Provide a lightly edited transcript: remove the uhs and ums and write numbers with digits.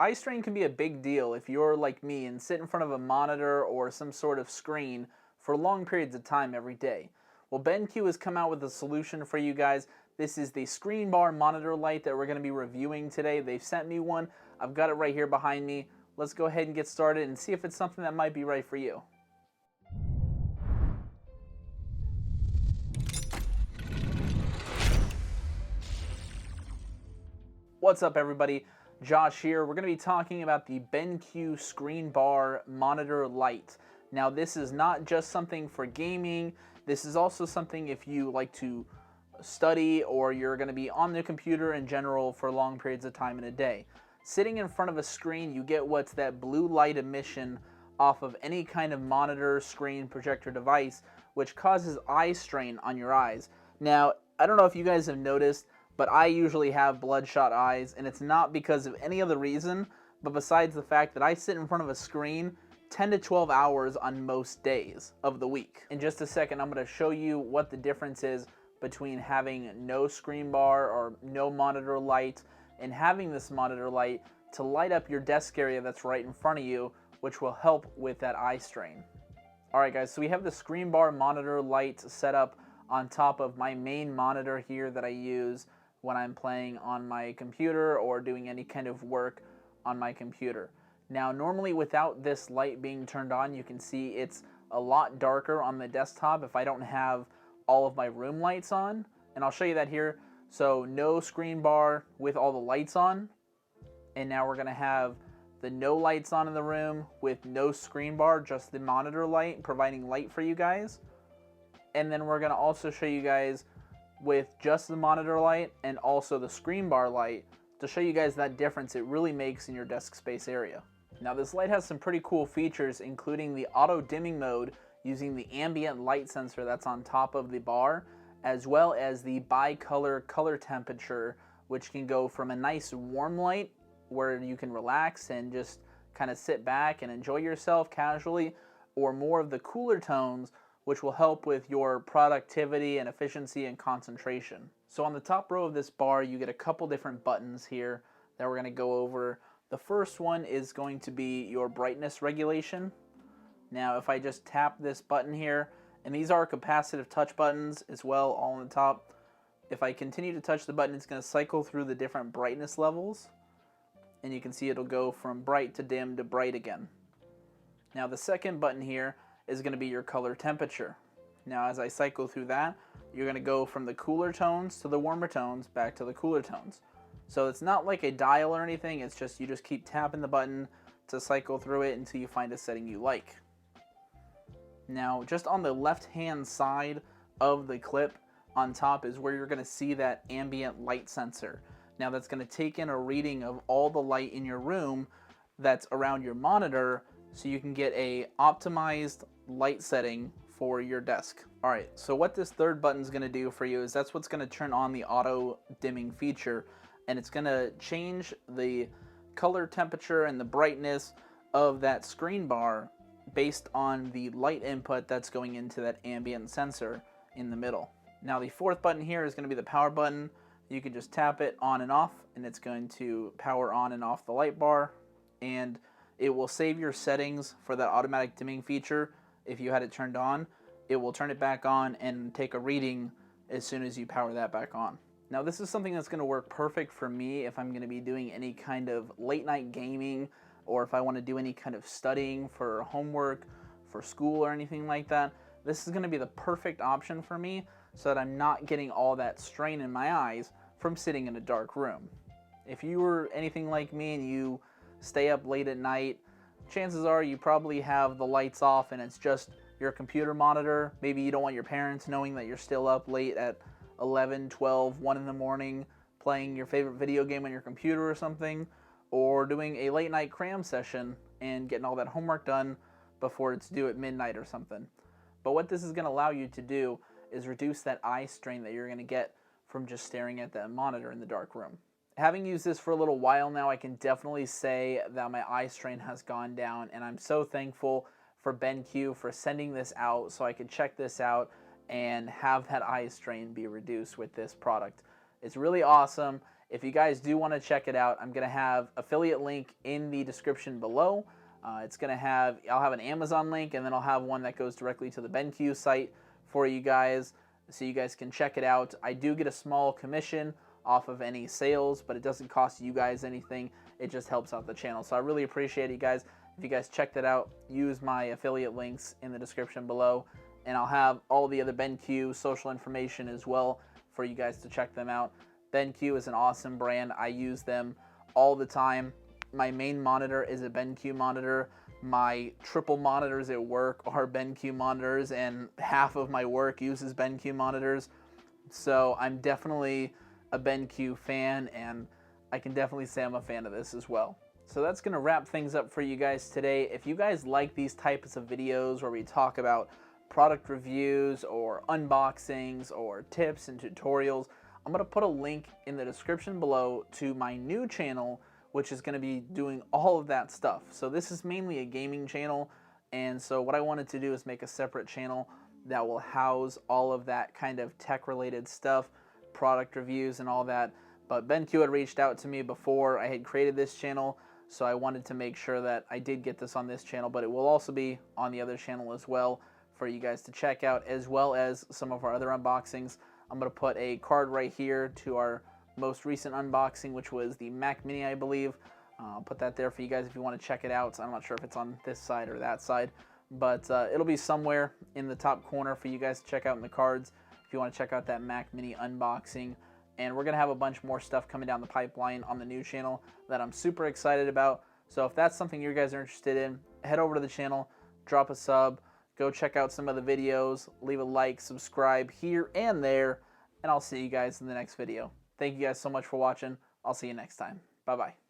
Eye strain can be a big deal if you're like me and sit in front of a monitor or some sort of screen for long periods of time every day. Well, BenQ has come out with a solution for you guys. This is the ScreenBar monitor light that we're going to be reviewing today. They've sent me one. I've got it right here behind me. Let's go ahead and get started and see if it's something that might be right for you. What's up, everybody? Josh here. We're going to be talking about the BenQ ScreenBar monitor light. Now, this is not just something for gaming. This is also something if you like to study or you're going to be on the computer in general for long periods of time in a day. Sitting in front of a screen, you get what's that blue light emission off of any kind of monitor, screen, projector device, which causes eye strain on your eyes. Now, I don't know if you guys have noticed, but I usually have bloodshot eyes, and it's not because of any other reason, but besides the fact that I sit in front of a screen 10 to 12 hours on most days of the week. In just a second, I'm going to show you what the difference is between having no screen bar or no monitor light and having this monitor light to light up your desk area that's right in front of you, which will help with that eye strain. Alright guys, so we have the ScreenBar monitor light set up on top of my main monitor here that I use when I'm playing on my computer or doing any kind of work on my computer. Now, normally without this light being turned on, you can see it's a lot darker on the desktop if I don't have all of my room lights on, and I'll show you that here. So no screen bar with all the lights on, and now we're going to have the no lights on in the room with no screen bar, just the monitor light providing light for you guys. And then we're going to also show you guys with just the monitor light and also the screen bar light to show you guys that difference it really makes in your desk space area. Now, this light has some pretty cool features, including the auto dimming mode using the ambient light sensor that's on top of the bar, as well as the bi-color color temperature, which can go from a nice warm light where you can relax and just kind of sit back and enjoy yourself casually, or more of the cooler tones, which will help with your productivity and efficiency and concentration. So on the top row of this bar, you get a couple different buttons here that we're going to go over. The first one is going to be your brightness regulation. Now, if I just tap this button here, and these are capacitive touch buttons as well, all on the top. If I continue to touch the button, it's going to cycle through the different brightness levels, and you can see it'll go from bright to dim to bright again. Now, the second button here is going to be your color temperature. Now, as I cycle through that, you're going to go from the cooler tones to the warmer tones back to the cooler tones. So it's not like a dial or anything, it's just you just keep tapping the button to cycle through it until you find a setting you like. Now, just on the left-hand side of the clip on top is where you're going to see that ambient light sensor. Now, that's going to take in a reading of all the light in your room that's around your monitor so you can get a optimized light setting for your desk. Alright, so what this third button is going to do for you is that's what's going to turn on the auto dimming feature, and it's going to change the color temperature and the brightness of that screen bar based on the light input that's going into that ambient sensor in the middle. Now, the fourth button here is going to be the power button. You can just tap it on and off, and it's going to power on and off the light bar, and it will save your settings for that automatic dimming feature. If you had it turned on, it will turn it back on and take a reading as soon as you power that back on. Now, this is something that's going to work perfect for me if I'm going to be doing any kind of late night gaming, or if I want to do any kind of studying for homework, for school or anything like that. This is going to be the perfect option for me so that I'm not getting all that strain in my eyes from sitting in a dark room. If you were anything like me and you stay up late at night, chances are you probably have the lights off and it's just your computer monitor. Maybe you don't want your parents knowing that you're still up late at 11, 12, 1 in the morning playing your favorite video game on your computer or something, or doing a late night cram session and getting all that homework done before it's due at midnight or something. But what this is going to allow you to do is reduce that eye strain that you're going to get from just staring at that monitor in the dark room. Having used this for a little while now, I can definitely say that my eye strain has gone down, and I'm so thankful for BenQ for sending this out so I could check this out and have that eye strain be reduced with this product. It's really awesome, If you guys do want to check it out, I'm going to have affiliate link in the description below. I'll have an Amazon link, and then I'll have one that goes directly to the BenQ site for you guys, so you guys can check it out. I do get a small commission off of any sales, but it doesn't cost you guys anything. It just helps out the channel. So I really appreciate it, guys. If you guys check that out, use my affiliate links in the description below, and I'll have all the other BenQ social information as well for you guys to check them out. BenQ is an awesome brand. I use them all the time. My main monitor is a BenQ monitor. My triple monitors at work are BenQ monitors, and half of my work uses BenQ monitors. So I'm definitely a BenQ fan, and I can definitely say I'm a fan of this as well. So that's going to wrap things up for you guys today. If you guys like these types of videos where we talk about product reviews or unboxings or tips and tutorials, I'm going to put a link in the description below to my new channel, which is going to be doing all of that stuff. So this is mainly a gaming channel, and so what I wanted to do is make a separate channel that will house all of that kind of tech-related stuff, product reviews and all that. But BenQ had reached out to me before I had created this channel, so I wanted to make sure that I did get this on this channel, but it will also be on the other channel as well for you guys to check out, as well as some of our other unboxings. I'm going to put a card right here to our most recent unboxing, which was the Mac Mini, I believe. I'll put that there for you guys if you want to check it out. I'm not sure if it's on this side or that side, but it'll be somewhere in the top corner for you guys to check out in the cards if you want to check out that Mac Mini unboxing. And we're going to have a bunch more stuff coming down the pipeline on the new channel that I'm super excited about. So if that's something you guys are interested in, head over to the channel, drop a sub, go check out some of the videos, leave a like, subscribe here and there, and I'll see you guys in the next video. Thank you guys so much for watching. I'll see you next time. Bye-bye.